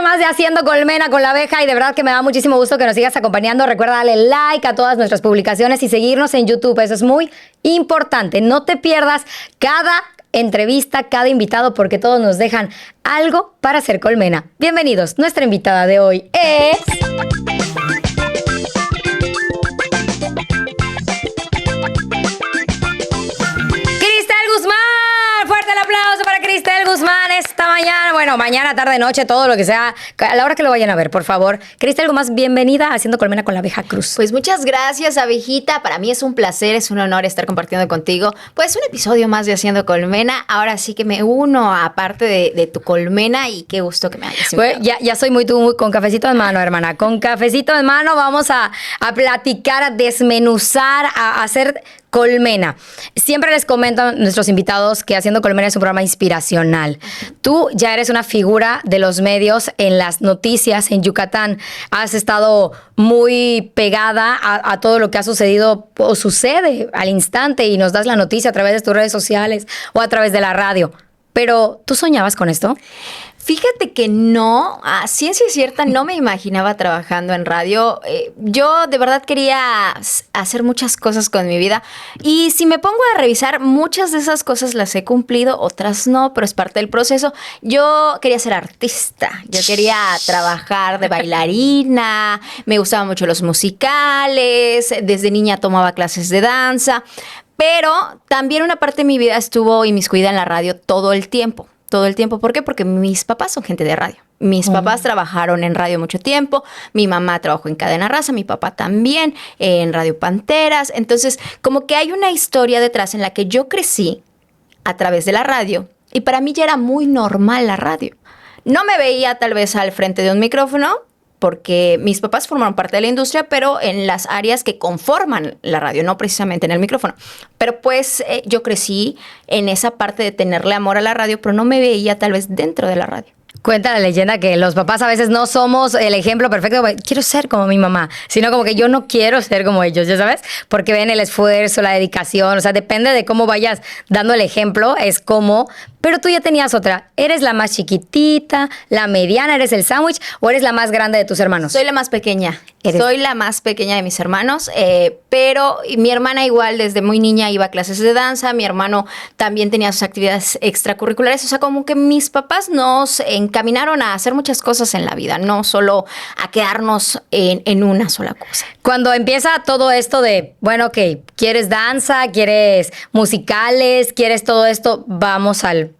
más de Haciendo Colmena con la Abeja y de verdad que me da muchísimo gusto que nos sigas acompañando. Recuerda darle like a todas nuestras publicaciones y seguirnos en YouTube. Eso es muy importante. No te pierdas cada entrevista, cada invitado, porque todos nos dejan algo para hacer colmena. Bienvenidos. Nuestra invitada de hoy es... Cristel Guzmán, esta mañana, bueno, mañana, tarde, noche, todo lo que sea, a la hora que lo vayan a ver, por favor. Cristel Guzmán, bienvenida a Haciendo Colmena con la Abeja Cruz. Pues muchas gracias, abejita. Para mí es un placer, es un honor estar compartiendo contigo, pues un episodio más de Haciendo Colmena. Ahora sí que me uno a parte de tu colmena y qué gusto que me hayas invitado. Pues ya soy muy con cafecito en mano, hermana. Con cafecito en mano vamos a platicar, a desmenuzar, a hacer colmena. Siempre les comento a nuestros invitados que Haciendo Colmena es un programa inspiracional. Tú ya eres una figura de los medios en las noticias en Yucatán. Has estado muy pegada a todo lo que ha sucedido o sucede al instante y nos das la noticia a través de tus redes sociales o a través de la radio. Pero, ¿tú soñabas con esto? Fíjate que no, a ciencia cierta no me imaginaba trabajando en radio. Yo de verdad quería hacer muchas cosas con mi vida y si me pongo a revisar, muchas de esas cosas las he cumplido, otras no, pero es parte del proceso. Yo quería ser artista, yo quería trabajar de bailarina, me gustaban mucho los musicales, desde niña tomaba clases de danza, pero también una parte de mi vida estuvo inmiscuida en la radio todo el tiempo. ¿Por qué? Porque mis papás son gente de radio. Mis papás trabajaron en radio mucho tiempo. Mi mamá trabajó en Cadena Raza, mi papá también, en Radio Panteras. Entonces, como que hay una historia detrás en la que yo crecí a través de la radio y para mí ya era muy normal la radio. No me veía tal vez al frente de un micrófono, porque mis papás formaron parte de la industria, pero en las áreas que conforman la radio, no precisamente en el micrófono. Pero pues yo crecí en esa parte de tenerle amor a la radio, pero no me veía tal vez dentro de la radio. Cuenta la leyenda que los papás a veces no somos el ejemplo perfecto. Quiero ser como mi mamá, sino como que yo no quiero ser como ellos, ¿ya sabes? Porque ven el esfuerzo, la dedicación, o sea, depende de cómo vayas dando el ejemplo, es como... Pero tú ya tenías otra. ¿Eres la más chiquitita, la mediana, eres el sándwich o eres la más grande de tus hermanos? Soy la más pequeña. Soy la más pequeña de mis hermanos, pero mi hermana igual desde muy niña iba a clases de danza, mi hermano también tenía sus actividades extracurriculares, o sea, como que mis papás nos encaminaron a hacer muchas cosas en la vida, no solo a quedarnos en una sola cosa. Cuando empieza todo esto de, bueno, ok, ¿quieres danza? ¿Quieres musicales? ¿Quieres todo esto? Vamos al...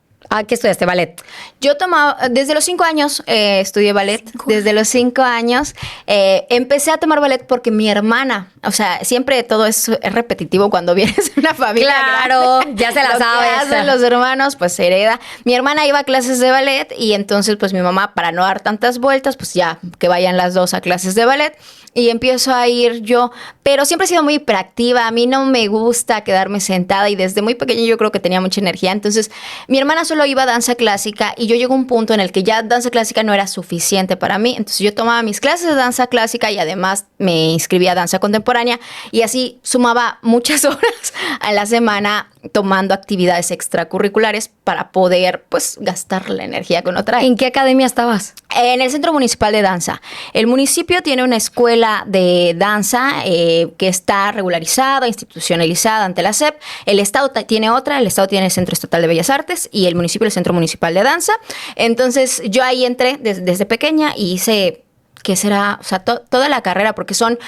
¿qué estudiaste? ¿Ballet? Yo tomaba, desde los 5 años estudié ballet. Desde los 5 años empecé a tomar ballet porque mi hermana, o sea, siempre todo es repetitivo cuando vienes de una familia claro, grande. Ya se la sabes. Que hacen los hermanos, pues se hereda. Mi hermana iba a clases de ballet y entonces pues mi mamá, para no dar tantas vueltas, pues ya que vayan las dos a clases de ballet. Y empiezo a ir yo, pero siempre he sido muy hiperactiva, a mí no me gusta quedarme sentada y desde muy pequeña yo creo que tenía mucha energía, entonces mi hermana solo iba a danza clásica y yo llegó a un punto en el que ya danza clásica no era suficiente para mí, entonces yo tomaba mis clases de danza clásica y además me inscribía a danza contemporánea y así sumaba muchas horas a la semana tomando actividades extracurriculares para poder pues gastar la energía que uno trae. ¿En qué academia estabas? En el Centro Municipal de Danza. El municipio tiene una escuela de danza que está regularizada, institucionalizada ante la SEP. El Estado tiene otra, el Estado tiene el Centro Estatal de Bellas Artes y el municipio el Centro Municipal de Danza. Entonces yo ahí entré desde pequeña y hice... ¿Qué será? O sea, toda la carrera, porque son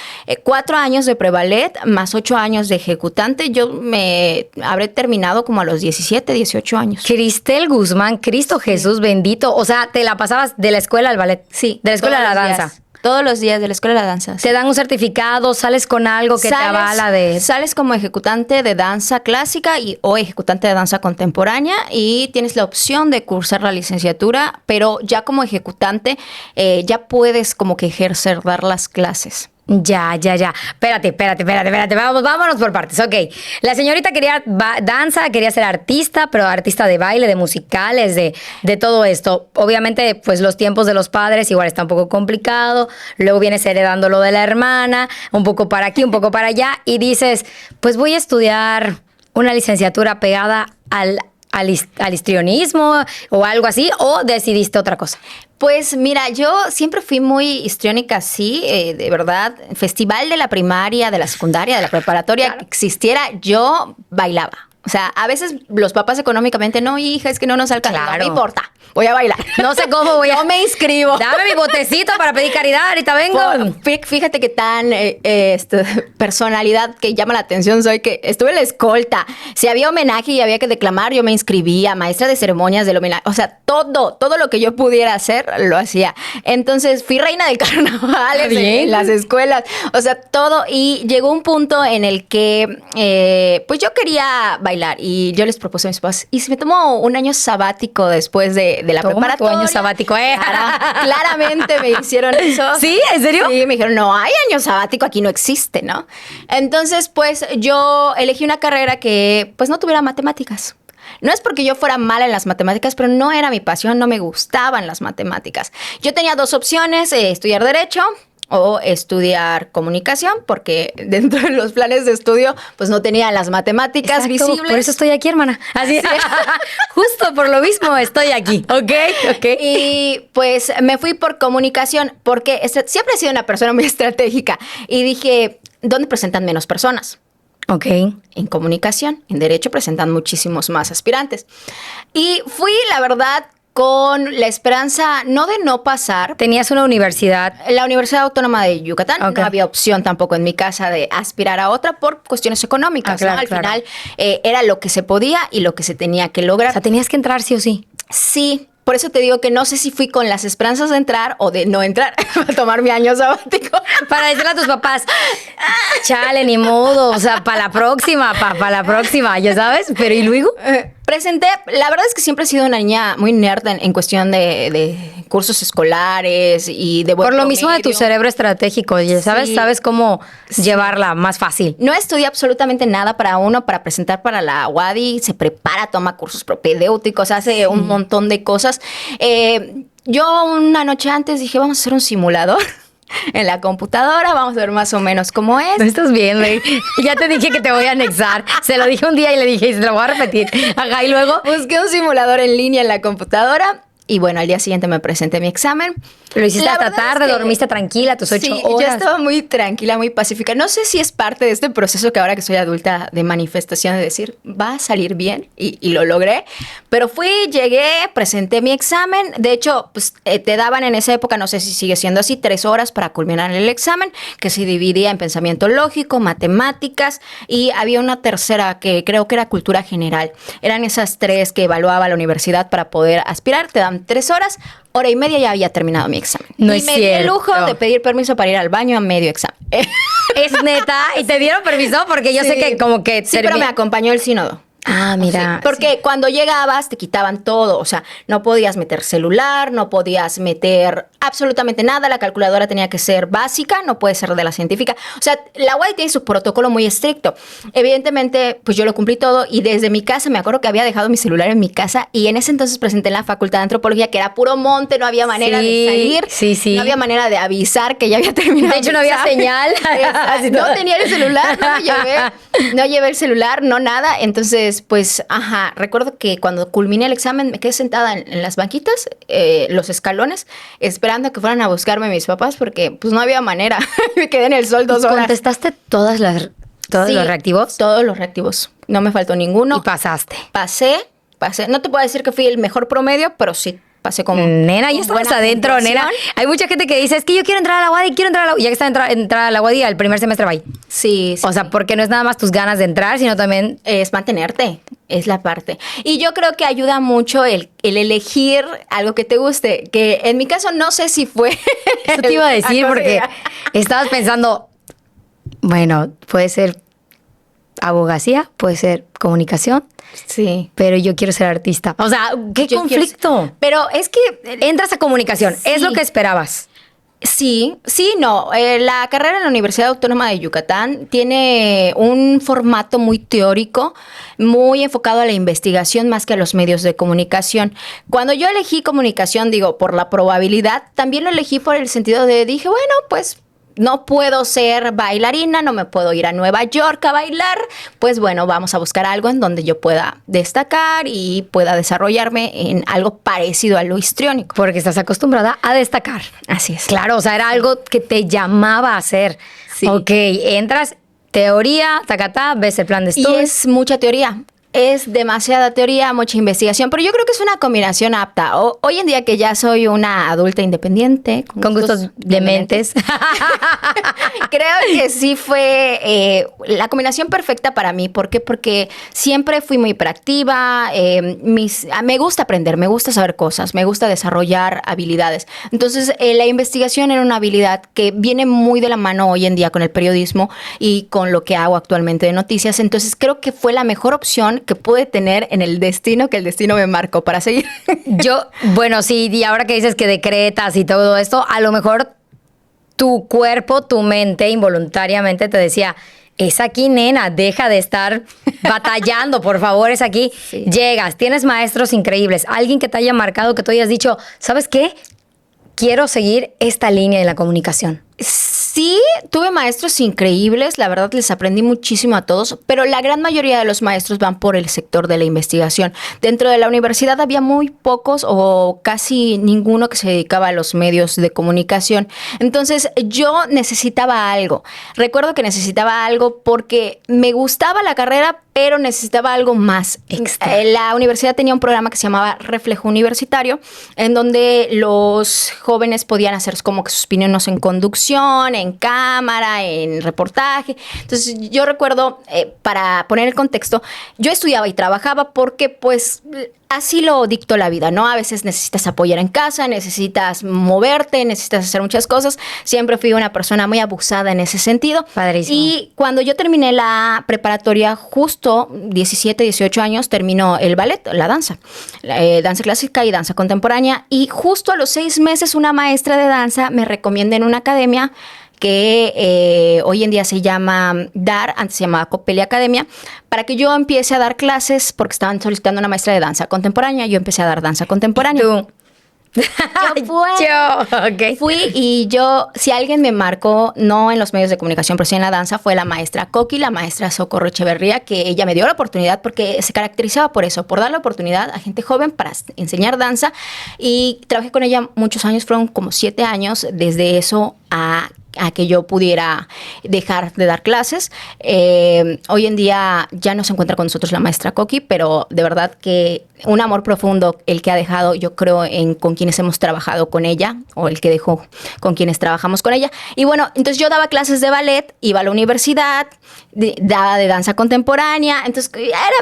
4 años de preballet más 8 años de ejecutante. Yo me habré terminado como a los 17, 18 años. Cristel Guzmán, Cristo Jesús bendito. O sea, ¿te la pasabas de la escuela al ballet? Sí. De la escuela a la danza. Todos los días de la escuela de la danza. ¿Te dan un certificado? ¿Sales con algo que te avala de...? Sales como ejecutante de danza clásica o ejecutante de danza contemporánea y tienes la opción de cursar la licenciatura, pero ya como ejecutante ya puedes como que ejercer, dar las clases. Ya. Espérate. Vámonos por partes. Ok. La señorita quería danza, quería ser artista, pero artista de baile, de musicales, de todo esto. Obviamente, pues los tiempos de los padres igual está un poco complicado. Luego vienes heredando lo de la hermana, un poco para aquí, un poco para allá. Y dices, pues voy a estudiar una licenciatura pegada al histrionismo o algo así, o decidiste otra cosa? Pues mira, yo siempre fui muy histriónica, sí, de verdad. Festival de la primaria, de la secundaria, de la preparatoria, Claro. que existiera, yo bailaba. O sea, a veces los papás económicamente, no, hija, es que no nos alcanza. No Claro. me importa, voy a bailar. No sé cómo voy a... Yo me inscribo. Dame mi botecito para pedir caridad, ahorita vengo. Fíjate que tan personalidad que llama la atención soy, que estuve en la escolta. Si había homenaje y había que declamar, yo me inscribía, maestra de ceremonias del homenaje. O sea, todo lo que yo pudiera hacer, lo hacía. Entonces, fui reina del carnaval en las escuelas. O sea, todo. Y llegó un punto en el que, pues yo quería bailar. Y yo les propuse a mis papás, y si me tomo un año sabático después de la Toma preparatoria. tu año sabático, Claramente me hicieron eso. ¿Sí? ¿En serio? Sí, me dijeron, no hay año sabático, aquí no existe, ¿no? Entonces, pues yo elegí una carrera que pues no tuviera matemáticas. No es porque yo fuera mala en las matemáticas, pero no era mi pasión, no me gustaban las matemáticas. Yo tenía dos opciones, estudiar Derecho o estudiar Comunicación, porque dentro de los planes de estudio pues no tenía las matemáticas Exacto, visibles. por eso estoy aquí, hermana. Así, justo por lo mismo estoy aquí. Ok. Y pues me fui por Comunicación porque siempre he sido una persona muy estratégica y dije, ¿dónde presentan menos personas? Ok. En Comunicación. En Derecho presentan muchísimos más aspirantes. Y fui, la verdad, con la esperanza no de no pasar. Tenías una universidad. La Universidad Autónoma de Yucatán. Ok. No había opción tampoco en mi casa de aspirar a otra por cuestiones económicas. Claro, ¿no? Al claro. final era lo que se podía y lo que se tenía que O lograr. sea, tenías que entrar sí o sí. Sí, por eso te digo que no sé si fui con las esperanzas de entrar o de no entrar a tomar mi año sabático. Para decirle a tus papás, chale, ni modo, o sea, para la próxima, para la próxima, ya sabes. Pero ¿y luego? Presenté, la verdad es que siempre he sido una niña muy nerd en cuestión de cursos escolares y de buen Por lo mismo de tu promedio. cerebro estratégico, ya sabes, Sí. sabes cómo llevarla más fácil. No estudié absolutamente nada para presentar para la UADY, se prepara, toma cursos propedéuticos, hace un montón de cosas. Yo una noche antes dije, vamos a hacer un simulador en la computadora, vamos a ver más o menos cómo es. No estás bien, güey. Ya te dije que te voy a anexar. Se lo dije un día y le dije, y se lo voy a repetir. Ajá, y luego Busqué un simulador en línea en la computadora y bueno, al día siguiente me presenté mi examen. lo hiciste La hasta verdad es tarde, que- dormiste tranquila tus 8 Sí, horas. yo estaba muy tranquila, muy pacífica. No sé si es parte de este proceso que ahora que soy adulta de manifestación de decir, va a salir bien y lo logré. Pero fui, llegué, presenté mi examen. De hecho, pues te daban en esa época, no sé si sigue siendo así, 3 horas para culminar el examen, que se dividía en pensamiento lógico, matemáticas y había una tercera que creo que era cultura general. Eran esas 3 que evaluaba la universidad para poder aspirar. Te dan 3 horas. Hora y media ya había terminado mi examen. No y es me di el cierto. lujo de pedir permiso para ir al baño a medio examen. Es neta. ¿Y te dieron permiso? Porque yo sé Sí. que como que... Sí, pero me acompañó el sínodo. Ah, mira. Sí, porque cuando llegabas te quitaban todo, o sea, no podías meter celular, no podías meter absolutamente nada, la calculadora tenía que ser básica, no puede ser de la científica, o sea, la UADY tiene su protocolo muy estricto. Evidentemente, pues yo lo cumplí todo y desde mi casa, me acuerdo que había dejado mi celular en mi casa y en ese entonces presenté en la Facultad de Antropología, que era puro monte, no había manera Sí, de salir, sí. no había manera de avisar que ya había terminado. De hecho, mi no había examen. señal. Exacto. No tenía el celular, no llevé el celular, no nada. Entonces, pues, recuerdo que cuando culminé el examen me quedé sentada en las banquitas, los escalones, esperando a que fueran a buscarme mis papás porque pues no había manera. Me quedé en el sol 2 horas. ¿Contestaste todos Sí, los reactivos? Todos los reactivos. No me faltó ninguno. Y pasaste. Pasé. No te puedo decir que fui el mejor promedio, pero sí. Pasé como Nena, ya con estabas buena adentro, puntuación. nena. Hay mucha gente que dice, es que yo quiero entrar a la UADY, Ya que está entrar a la UADY, al primer semestre va ahí. Sí, sí. O sea, porque no es nada más tus ganas de entrar, sino también... Es mantenerte, es la parte. Y yo creo que ayuda mucho el elegir algo que te guste, que en mi caso no sé si fue... Eso te iba a decir porque estabas pensando, bueno, puede ser abogacía, puede ser comunicación, Sí. pero yo quiero ser artista. O sea, ¿qué Yo quiero conflicto? ser- Pero es que... Entras a comunicación, es Sí. lo que esperabas. Sí, no. La carrera en la Universidad Autónoma de Yucatán tiene un formato muy teórico, muy enfocado a la investigación más que a los medios de comunicación. Cuando yo elegí comunicación, digo, por la probabilidad, también lo elegí por el sentido de, dije, bueno, pues no puedo ser bailarina, no me puedo ir a Nueva York a bailar, pues bueno, vamos a buscar algo en donde yo pueda destacar y pueda desarrollarme en algo parecido a lo histriónico. Porque estás acostumbrada a destacar. Así es. Claro, o sea, era algo que te llamaba a hacer. Sí. Ok, entras, teoría, tacatá, ves el plan de Y estudios. es mucha teoría. Es demasiada teoría, mucha investigación, pero yo creo que es una combinación apta. Hoy en día que ya soy una adulta independiente, Con gustos dementes. creo que sí fue la combinación perfecta para mí. ¿Por qué? Porque siempre fui muy hiperactiva, me gusta aprender, me gusta saber cosas, me gusta desarrollar habilidades. Entonces, la investigación era una habilidad que viene muy de la mano hoy en día con el periodismo y con lo que hago actualmente de noticias. Entonces, creo que fue la mejor opción que pude tener en el destino que el destino me marcó para seguir. Yo, bueno, sí, y ahora que dices que decretas y todo esto, a lo mejor tu cuerpo, tu mente involuntariamente te decía, es aquí, nena, deja de estar batallando, por favor, es aquí. Sí. Llegas, tienes maestros increíbles, alguien que te haya marcado, que tú hayas dicho, ¿sabes qué? Quiero seguir esta línea de la comunicación. Sí, tuve maestros increíbles, la verdad les aprendí muchísimo a todos, pero la gran mayoría de los maestros van por el sector de la investigación. Dentro de la universidad había muy pocos o casi ninguno que se dedicaba a los medios de comunicación. Entonces yo necesitaba algo. Recuerdo que necesitaba algo porque me gustaba la carrera, pero necesitaba algo más extra. La universidad tenía un programa que se llamaba Reflejo Universitario, en donde los jóvenes podían hacer como que sus opiniones en conducción, en cámara, en reportaje. Entonces yo recuerdo, para poner el contexto, yo estudiaba y trabajaba porque pues así lo dictó la vida, ¿no? A veces necesitas apoyar en casa, necesitas moverte, necesitas hacer muchas cosas. Siempre fui una persona muy abusada en ese sentido. Padrísimo. Y cuando yo terminé la preparatoria, justo 17, 18 años, terminó el ballet, la danza. Danza clásica y danza contemporánea. Y justo a los 6 meses una maestra de danza me recomienda en una academia que hoy en día se llama DAR, antes se llamaba Copelli Academia, para que yo empiece a dar clases, porque estaban solicitando una maestra de danza contemporánea. Yo empecé a dar danza contemporánea. Tú. Yo fui y yo, si alguien me marcó, no en los medios de comunicación, pero sí en la danza, fue la maestra Coqui, la maestra Socorro Echeverría, que ella me dio la oportunidad porque se caracterizaba por eso, por dar la oportunidad a gente joven para enseñar danza. Y trabajé con ella muchos años, fueron como 7 años, desde eso a que yo pudiera dejar de dar clases. Hoy en día ya no se encuentra con nosotros la maestra Coqui, pero de verdad que un amor profundo el que ha dejado, yo creo, con quienes hemos trabajado con ella, o el que dejó con quienes trabajamos con ella. Y bueno, entonces yo daba clases de ballet, iba a la universidad, daba de danza contemporánea, entonces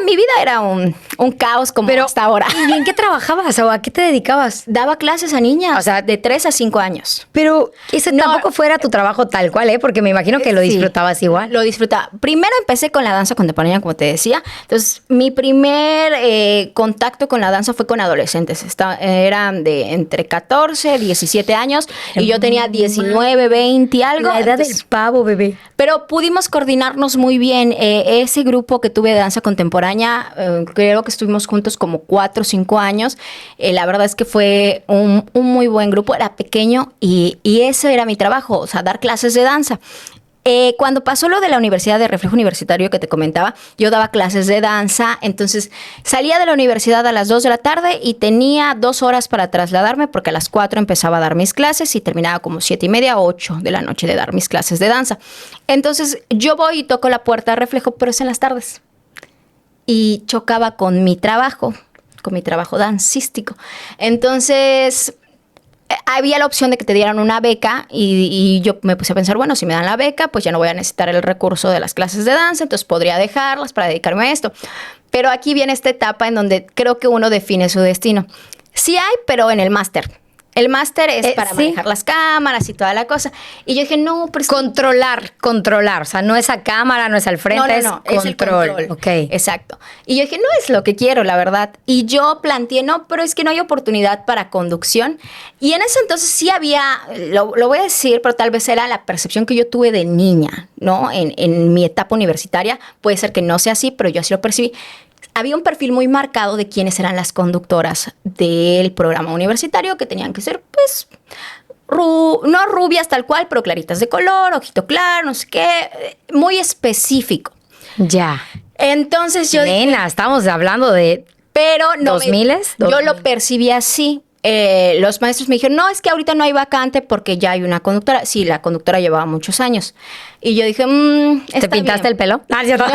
mi vida era un caos como hasta ahora. ¿Y en qué trabajabas o a qué te dedicabas? Daba clases a niñas, o sea, de 3 a 5 años. Pero ese tampoco fuera tu trabajo tal cual, ¿eh? Porque me imagino que lo disfrutabas igual. Lo disfrutaba. Primero empecé con la danza contemporánea, como te decía. Entonces, mi primer contacto con la danza fue con adolescentes. Eran de entre 14, 17 años y yo tenía 19, 20 y algo. La edad del pavo, bebé. Pero pudimos coordinarnos muy bien. Ese grupo que tuve de danza contemporánea, creo que estuvimos juntos como 4 o 5 años. La verdad es que fue un muy buen grupo. Era pequeño y ese era mi trabajo, o sea, dar clases de danza. Cuando pasó lo de la Universidad de Reflejo Universitario que te comentaba, yo daba clases de danza, entonces salía de la universidad a las 2 de la tarde y tenía 2 horas para trasladarme porque a las 4 empezaba a dar mis clases y terminaba como 7:30, 8 de la noche de dar mis clases de danza. Entonces yo voy y toco la puerta de Reflejo, pero es en las tardes. Y chocaba con mi trabajo dancístico. Entonces había la opción de que te dieran una beca y yo me puse a pensar, bueno, si me dan la beca, pues ya no voy a necesitar el recurso de las clases de danza, entonces podría dejarlas para dedicarme a esto. Pero aquí viene esta etapa en donde creo que uno define su destino. Sí hay, pero en el máster. El máster es para manejar las cámaras y toda la cosa. Y yo dije, no, pero Controlar. O sea, no es a cámara, no es al frente, no, es es el control. Okay. Exacto. Y yo dije, no es lo que quiero, la verdad. Y yo planteé, no, pero es que no hay oportunidad para conducción. Y en ese entonces sí había, lo voy a decir, pero tal vez era la percepción que yo tuve de niña, ¿no? En mi etapa universitaria. Puede ser que no sea así, pero yo así lo percibí. Había un perfil muy marcado de quiénes eran las conductoras del programa universitario, que tenían que ser, pues, no rubias tal cual, pero claritas de color, ojito claro, no sé qué, muy específico. Ya. Entonces yo dije, Nena, estamos hablando de... pero no ¿2000s? yo lo percibí así. Los maestros me dijeron, no, es que ahorita no hay vacante porque ya hay una conductora. Sí, la conductora llevaba muchos años. Y yo dije, ¿te pintaste el pelo? Ah, ¿cierto? No.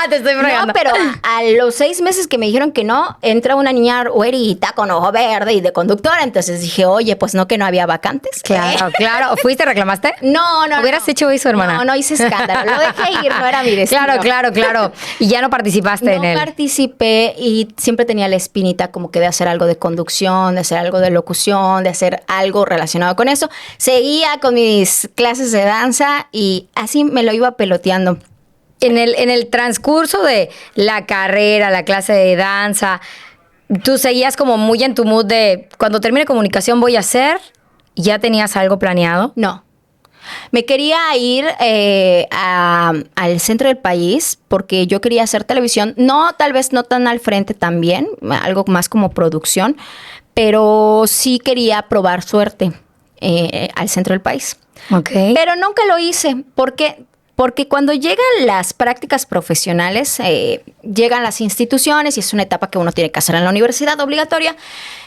Te estoy fregando. No, pero a los 6 meses que me dijeron que no, entra una niña güerita con ojo verde y de conductora. Entonces dije, oye, pues no, que no había vacantes. Claro, claro. ¿Fuiste, reclamaste? No. ¿Hubieras hecho eso, hermana? No hice escándalo. Lo dejé ir, no era mi destino. Claro. Y ya no participaste en él. No participé y siempre tenía la espinita como que de hacer algo de conducción, de hacer algo de locución, de hacer algo relacionado con eso. Seguía con mis clases de danza y así me lo iba peloteando. En el transcurso de la carrera, la clase de danza, tú seguías como muy en tu mood de cuando termine comunicación voy a hacer, ¿ya tenías algo planeado? No. Me quería ir al centro del país porque yo quería hacer televisión. No, tal vez no tan al frente también, algo más como producción, pero sí quería probar suerte al centro del país. Ok. Pero nunca lo hice porque cuando llegan las prácticas profesionales, llegan las instituciones y es una etapa que uno tiene que hacer en la universidad obligatoria,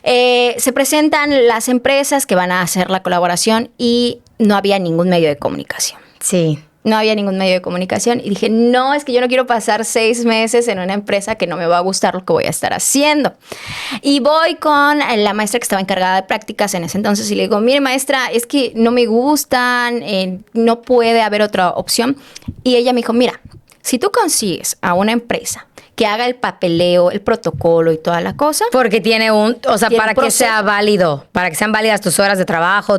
se presentan las empresas que van a hacer la colaboración y no había ningún medio de comunicación. Sí. No había ningún medio de comunicación y dije, no, es que yo no quiero pasar 6 meses en una empresa que no me va a gustar lo que voy a estar haciendo. Y voy con la maestra que estaba encargada de prácticas en ese entonces y le digo, mire maestra, es que no me gustan, no puede haber otra opción. Y ella me dijo, mira, si tú consigues a una empresa que haga el papeleo, el protocolo y toda la cosa. Porque tiene para que proceso. sea válido, para que sean válidas tus horas de trabajo,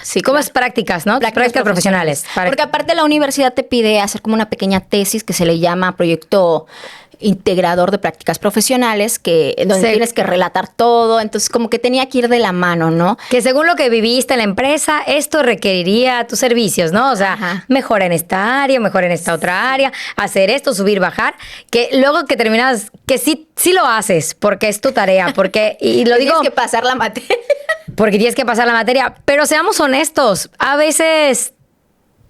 Sí, ¿cómo claro. es prácticas, no? Prácticas profesionales. Porque aparte la universidad te pide hacer como una pequeña tesis que se le llama proyecto integrador de prácticas profesionales, donde Sí. tienes que relatar todo, entonces como que tenía que ir de la mano, ¿no? Que según lo que viviste en la empresa, esto requeriría tus servicios, ¿no? O sea, Ajá. mejor en esta área, mejor en esta otra área, hacer esto, subir, bajar, que luego que terminas, que sí lo haces, porque es tu tarea, porque, y lo digo, Tienes que pasar la materia. porque tienes que pasar la materia, pero seamos honestos, a veces...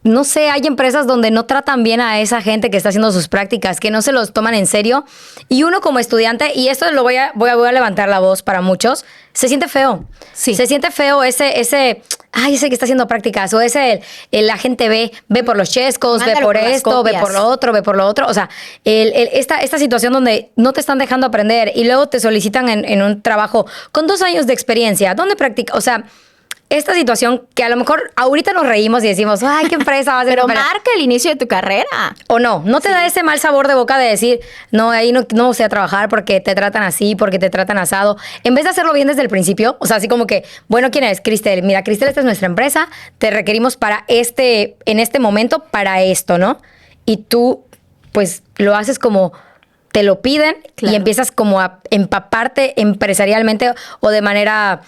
No sé, hay empresas donde no tratan bien a esa gente que está haciendo sus prácticas, que no se los toman en serio. Y uno como estudiante, y esto lo voy a levantar la voz para muchos, se siente feo. Sí. Se siente feo ese que está haciendo prácticas, o la gente ve por los chescos, ve Mándalo por por las esto, ve copias. por lo otro, ve por lo otro. O sea, esta situación donde no te están dejando aprender y luego te solicitan en un trabajo con 2 años de experiencia. ¿Dónde practicas? O sea, esta situación que a lo mejor ahorita nos reímos y decimos, ay, qué empresa va a ser. Pero marca el inicio de tu carrera. O no te da ese mal sabor de boca de decir, no, ahí no sé a trabajar porque te tratan así, porque te tratan asado. En vez de hacerlo bien desde el principio, o sea, así como que, bueno, ¿quién es? Cristel. Mira, Cristel, esta es nuestra empresa, te requerimos en este momento para esto, ¿no? Y tú, pues, lo haces como te lo piden Claro. y empiezas como a empaparte empresarialmente o de manera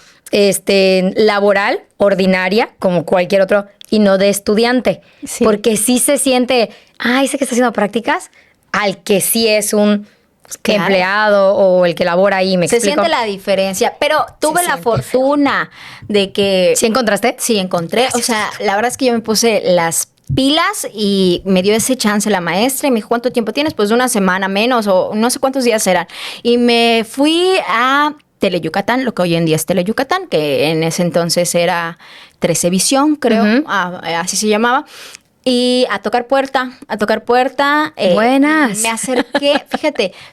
laboral, ordinaria, como cualquier otro, y no de estudiante. Sí. Porque sí se siente, ese que está haciendo prácticas, al que sí es un Claro. empleado o el que labora ahí, ¿me Se explico? siente la diferencia, pero tuve Se la siente fortuna de que... ¿Sí encontraste? Sí, encontré. O sea, la verdad es que yo me puse las pilas y me dio ese chance la maestra y me dijo, ¿cuánto tiempo tienes? Pues 1 semana menos o no sé cuántos días eran. Y me fui a Teleyucatán, lo que hoy en día es Teleyucatán, que en ese entonces era 13 Visión, creo, Ujú. así se llamaba. Y a tocar puerta. Buenas. Me acerqué,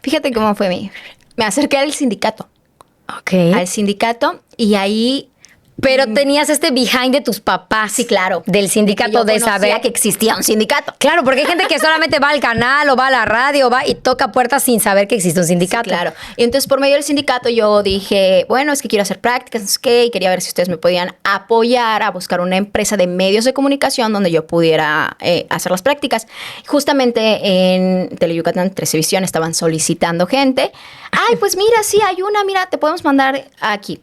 fíjate cómo fue me acerqué al sindicato. Ok. Al sindicato y ahí... Pero tenías behind de tus papás. Sí, claro. Del sindicato, Yo de conocía saber que existía un sindicato. Claro, porque hay gente que solamente va al canal o va a la radio, va y toca puertas sin saber que existe un sindicato. Sí, claro. Y entonces por medio del sindicato yo dije, bueno, es que quiero hacer prácticas, no sé qué, y quería ver si ustedes me podían apoyar a buscar una empresa de medios de comunicación donde yo pudiera hacer las prácticas. Justamente en Teleyucatán, 13 Visión, estaban solicitando gente. Ay, pues mira, sí, hay una, mira, te podemos mandar aquí.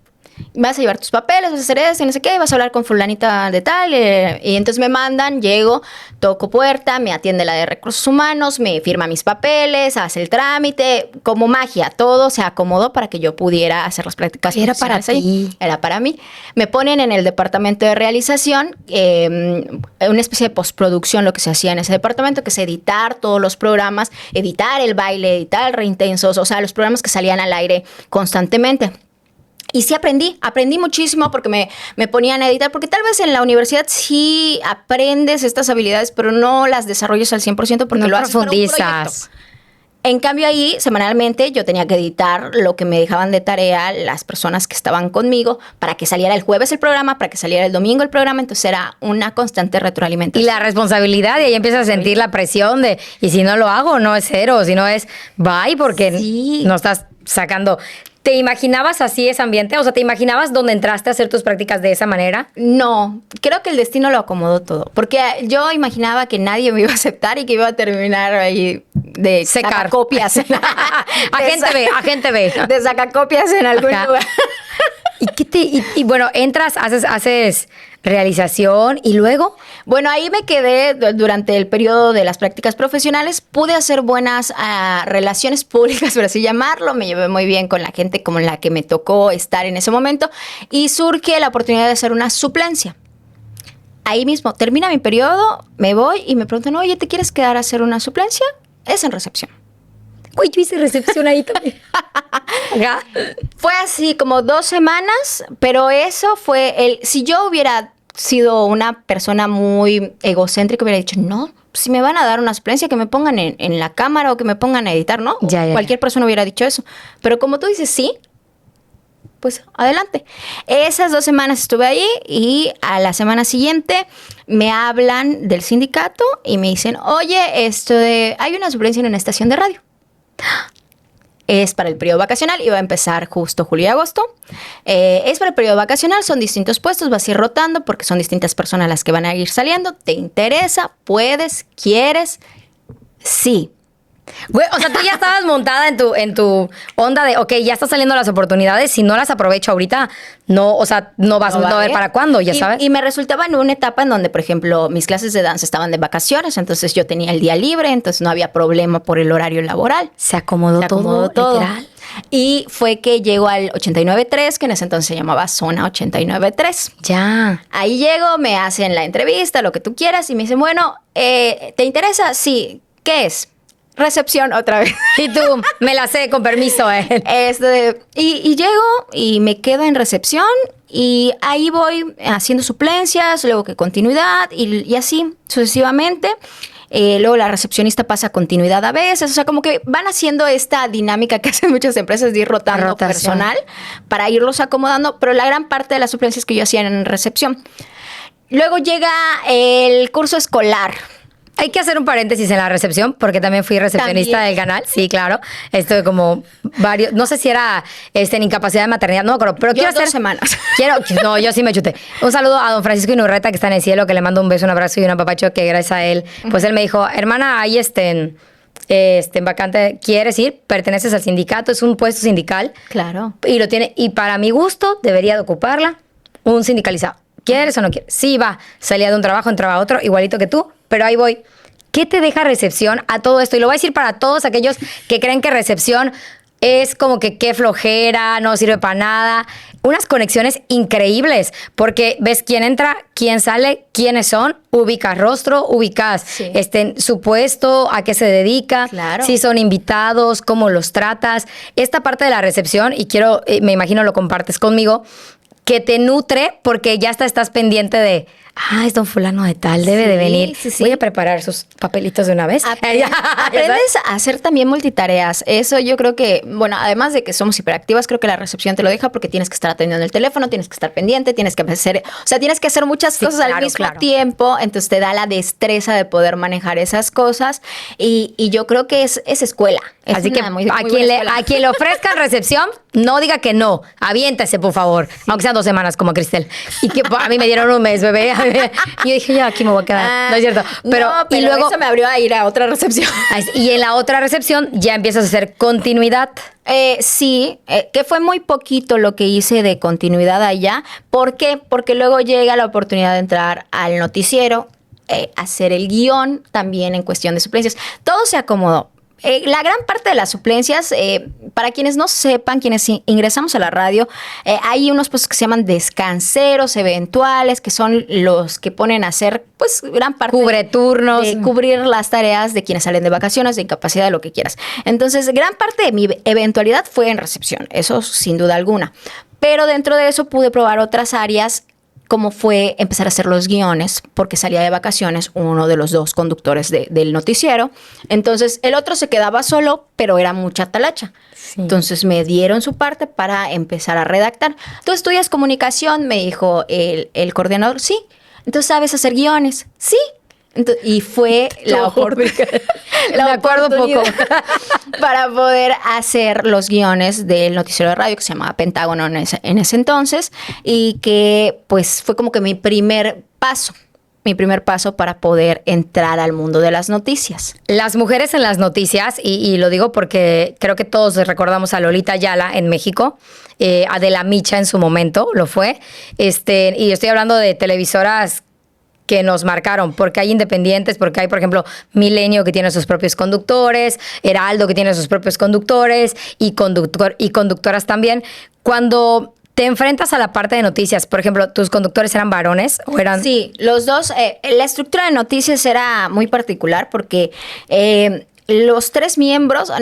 vas a llevar tus papeles, vas a hacer esto y no sé qué, vas a hablar con fulanita de tal. Y entonces me mandan, llego, toco puerta, me atiende la de recursos humanos, me firma mis papeles, hace el trámite, como magia, todo se acomodó para que yo pudiera hacer las prácticas. Era para ti. Era para mí. Me ponen en el departamento de realización, una especie de postproducción, lo que se hacía en ese departamento, que es editar todos los programas, editar el baile, editar el Reintensos, o sea, los programas que salían al aire constantemente. Y sí aprendí muchísimo porque me ponían a editar, porque tal vez en la universidad sí aprendes estas habilidades, pero no las desarrollas al 100% porque no lo haces para un proyecto. En cambio ahí, semanalmente, yo tenía que editar lo que me dejaban de tarea las personas que estaban conmigo para que saliera el jueves el programa, para que saliera el domingo el programa, entonces era una constante retroalimentación. Y la responsabilidad, y ahí empiezas a sentir la presión de, y si no lo hago, no es cero, si no es bye, porque no estás sacando... ¿Te imaginabas así ese ambiente? O sea, ¿te imaginabas dónde entraste a hacer tus prácticas de esa manera? No, creo que el destino lo acomodó todo. Porque yo imaginaba que nadie me iba a aceptar y que iba a terminar ahí de sacacopias. Agente B. De sacacopias en algún lugar. Y bueno, entras, haces realización y luego... Bueno, ahí me quedé durante el periodo de las prácticas profesionales. Pude hacer buenas relaciones públicas, por así llamarlo. Me llevé muy bien con la gente como la que me tocó estar en ese momento. Y surge la oportunidad de hacer una suplencia. Ahí mismo, termina mi periodo, me voy y me preguntan, oye, ¿te quieres quedar a hacer una suplencia? Es en recepción. Uy, yo hice recepción ahí también. Fue así como 2 semanas, pero eso fue si yo hubiera sido una persona muy egocéntrica, hubiera dicho, no, si me van a dar una suplencia, que me pongan en la cámara o que me pongan a editar, ¿no? Cualquier persona hubiera dicho eso. Pero como tú dices, sí, pues adelante. Esas 2 semanas estuve ahí y a la semana siguiente me hablan del sindicato y me dicen, oye, hay una suplencia en una estación de radio. Es para el periodo vacacional y va a empezar justo julio y agosto. Es para el periodo vacacional, son distintos puestos, vas a ir rotando porque son distintas personas las que van a ir saliendo. ¿Te interesa? ¿Puedes? ¿Quieres? Sí. Güey, o sea, tú ya estabas montada en tu onda de, ok, ya están saliendo las oportunidades, si no las aprovecho ahorita, no, o sea, no vas a ver para cuándo, ya sabes. Y me resultaba en una etapa en donde, por ejemplo, mis clases de danza estaban de vacaciones, entonces yo tenía el día libre, entonces no había problema por el horario laboral. Se acomodó todo. Literal. Y fue que llego al 89.3, que en ese entonces se llamaba Zona 89.3. Ya. Ahí llego, me hacen la entrevista, lo que tú quieras, y me dicen, bueno, ¿te interesa? Sí. ¿Qué es? Recepción otra vez. Y tú, me la sé, con permiso. Y llego y me quedo en recepción y ahí voy haciendo suplencias, luego que continuidad y así sucesivamente. Luego la recepcionista pasa a continuidad a veces. O sea, como que van haciendo esta dinámica que hacen muchas empresas de ir rotando personal para irlos acomodando, pero la gran parte de las suplencias que yo hacía en recepción. Luego llega el curso escolar. Hay que hacer un paréntesis en la recepción, porque también fui recepcionista del canal. Sí, claro. Estuve como varios, no sé si era en incapacidad de maternidad, no me acuerdo, pero quiero hacer 2 semanas. No, yo sí me chuté. Un saludo a don Francisco Inurreta, que está en el cielo, que le mando un beso, un abrazo y un apapacho, que gracias a él, pues él me dijo, hermana, ahí vacante, ¿quieres ir? Perteneces al sindicato, es un puesto sindical. Claro. Y lo tiene, y para mi gusto, debería de ocuparla un sindicalizado. ¿Quieres o no quieres? Sí, va. Salía de un trabajo, entraba a otro, igualito que tú, pero ahí voy. ¿Qué te deja recepción a todo esto? Y lo voy a decir para todos aquellos que creen que recepción es como que qué flojera, no sirve para nada. Unas conexiones increíbles, porque ves quién entra, quién sale, quiénes son, ubicas rostro, ubicas su puesto, a qué se dedica, claro. Si son invitados, cómo los tratas. Esta parte de la recepción, y me imagino lo compartes conmigo, que te nutre porque ya estás pendiente de, es don fulano de tal, debe de venir. Sí. Voy a preparar sus papelitos de una vez. Aprendes a hacer también multitareas. Eso yo creo que, bueno, además de que somos hiperactivas, creo que la recepción te lo deja porque tienes que estar atendiendo el teléfono, tienes que estar pendiente, tienes que hacer muchas cosas al mismo tiempo. Entonces te da la destreza de poder manejar esas cosas. Y yo creo que es escuela. Así que a quien le ofrezcan recepción, no diga que no, aviéntese, por favor, aunque sean 2 semanas como Cristel. Y que a mí me dieron un mes, bebé. Y yo dije, ya aquí me voy a quedar. No es cierto. Pero y luego eso me abrió a ir a otra recepción. Y en la otra recepción ya empiezas a hacer continuidad. Sí, que fue muy poquito lo que hice de continuidad allá. ¿Por qué? Porque luego llega la oportunidad de entrar al noticiero, hacer el guión también en cuestión de suplencias. Todo se acomodó. La gran parte de las suplencias, para quienes no sepan, quienes ingresamos a la radio, hay unos puestos que se llaman descanseros eventuales, que son los que ponen a hacer, pues, gran parte Cubre turnos. de cubrir las tareas de quienes salen de vacaciones, de incapacidad, de lo que quieras. Entonces, gran parte de mi eventualidad fue en recepción, eso sin duda alguna. Pero dentro de eso pude probar otras áreas, como fue empezar a hacer los guiones, porque salía de vacaciones uno de los 2 conductores del noticiero. Entonces, el otro se quedaba solo, pero era mucha talacha. Sí. Entonces, me dieron su parte para empezar a redactar. ¿Tú estudias comunicación? Me dijo el coordinador. Sí. Entonces, ¿sabes hacer guiones? Sí. Entonces, y fue la oportunidad. Me acuerdo poco. Para poder hacer los guiones del noticiero de radio que se llamaba Pentágono en ese entonces, y que pues fue como que mi primer paso para poder entrar al mundo de las noticias. Las mujeres en las noticias, y lo digo porque creo que todos recordamos a Lolita Ayala en México, Adela Micha en su momento lo fue, y estoy hablando de televisoras que nos marcaron, porque hay independientes, porque hay, por ejemplo, Milenio que tiene sus propios conductores, Heraldo que tiene sus propios conductores y conductoras también. Cuando te enfrentas a la parte de noticias, por ejemplo, ¿tus conductores eran varones o eran...? Sí, los dos. La estructura de noticias era muy particular porque los 3 miembros...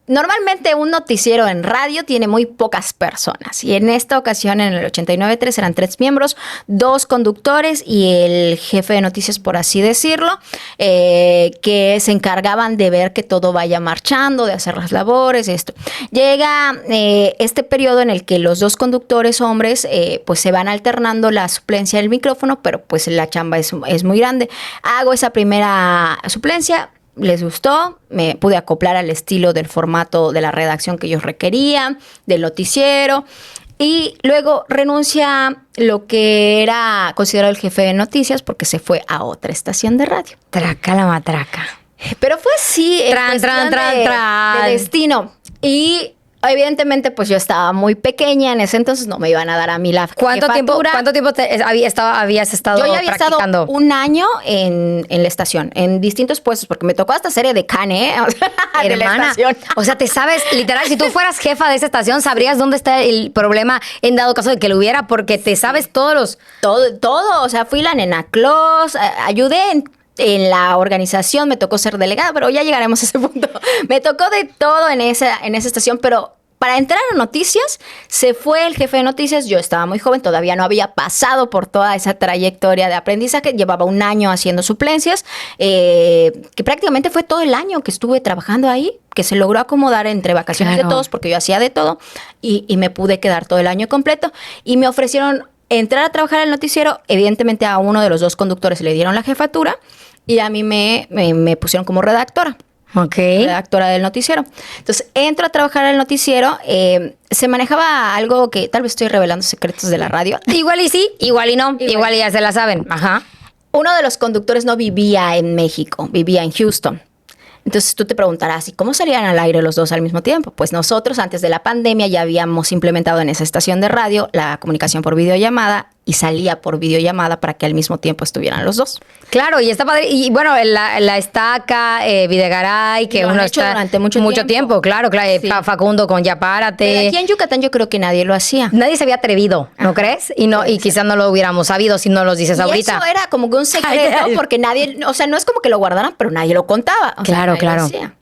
Normalmente un noticiero en radio tiene muy pocas personas, y en esta ocasión, en el 89.3, eran 3 miembros, 2 conductores y el jefe de noticias, por así decirlo, que se encargaban de ver que todo vaya marchando, de hacer las labores, esto. Llega este periodo en el que los 2 conductores hombres pues se van alternando la suplencia del micrófono, pero pues la chamba es muy grande. Hago esa primera suplencia. Les gustó, me pude acoplar al estilo del formato de la redacción que ellos requerían, del noticiero, y luego renuncia lo que era considerado el jefe de noticias porque se fue a otra estación de radio. Traca la matraca. Pero fue así, de destino. Y evidentemente, pues yo estaba muy pequeña en ese entonces, no me iban a dar a mí la ¿Cuánto tiempo habías estado Yo ya había practicando? estado 1 año en la estación, en distintos puestos, porque me tocó hasta ser edecán, de la Hermana, estación. o sea, te sabes, literal, si tú fueras jefa de esa estación, sabrías dónde está el problema en dado caso de que lo hubiera, porque te sabes todos los... Todo, o sea, fui la nena Claus, ayudé en la organización, me tocó ser delegada, pero ya llegaremos a ese punto. Me tocó de todo en esa estación, pero para entrar a noticias, se fue el jefe de noticias. Yo estaba muy joven, todavía no había pasado por toda esa trayectoria de aprendizaje. Llevaba 1 año haciendo suplencias, que prácticamente fue todo el año que estuve trabajando ahí, que se logró acomodar entre vacaciones de todos, porque yo hacía de todo, y me pude quedar todo el año completo. Y me ofrecieron entrar a trabajar al noticiero. Evidentemente a uno de los 2 conductores le dieron la jefatura, y a mí me pusieron como redactora. Ok. Redactora del noticiero. Entonces, entro a trabajar al noticiero. Se manejaba algo que tal vez estoy revelando secretos de la radio. Igual y sí, igual y no, igual y ya se la saben. Ajá. Uno de los conductores no vivía en México, vivía en Houston. Entonces tú te preguntarás, ¿y cómo salían al aire los 2 al mismo tiempo? Pues nosotros antes de la pandemia ya habíamos implementado en esa estación de radio la comunicación por videollamada, y salía por videollamada para que al mismo tiempo estuvieran los 2. Claro, y está padre. Y bueno, la estaca, Videgaray, que Lo uno han hecho está durante mucho tiempo. claro. Sí. Facundo con Ya Párate. Pero aquí en Yucatán yo creo que nadie lo hacía. Nadie se había atrevido, ¿no crees? Y quizás no lo hubiéramos sabido si no los dices Y ahorita. eso era como que un secreto, porque nadie, o sea, no es como que lo guardaran, pero nadie lo contaba. O sea, Claro, nadie claro. lo hacía.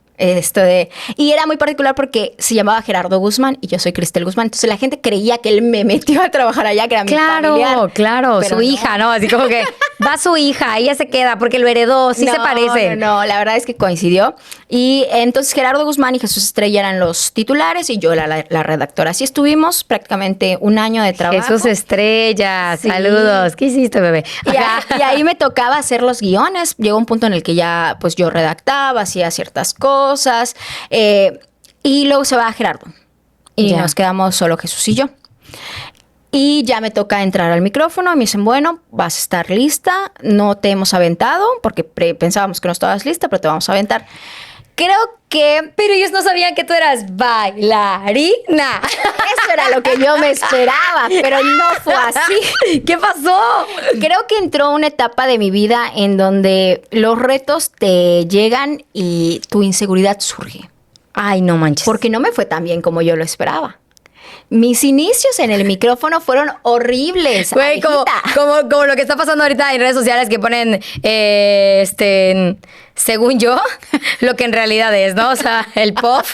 Y era muy particular porque se llamaba Gerardo Guzmán y yo soy Cristel Guzmán. Entonces la gente creía que él me metió a trabajar allá, que era mi familiar. Claro, Pero su hija, ¿no? Así como que va su hija, ella se queda porque lo heredó, sí se parece. No, la verdad es que coincidió. Y entonces Gerardo Guzmán y Jesús Estrella eran los titulares y yo la redactora. Así estuvimos prácticamente 1 año de trabajo. Jesús Estrella, Sí. saludos. ¿Qué hiciste, bebé? Y ahí me tocaba hacer los guiones. Llegó un punto en el que ya pues yo redactaba, hacía ciertas cosas. Y luego se va a Gerardo. y Ya. nos quedamos solo Jesús y yo. Y ya me toca entrar al micrófono y me dicen, bueno, vas a estar lista, no te hemos aventado, porque pensábamos que no estabas lista, pero te vamos a aventar. Creo que Pero ellos no sabían que tú eras bailarina. eso era lo que yo me esperaba, pero no fue así. ¿Qué pasó? Creo que entró una etapa de mi vida en donde los retos te llegan y tu inseguridad surge. Ay, no manches. Porque no me fue tan bien como yo lo esperaba. Mis inicios en el micrófono fueron horribles. Güey, como amiguita. lo que está pasando ahorita en redes sociales que ponen, según yo, lo que en realidad es, ¿no? O sea, el pop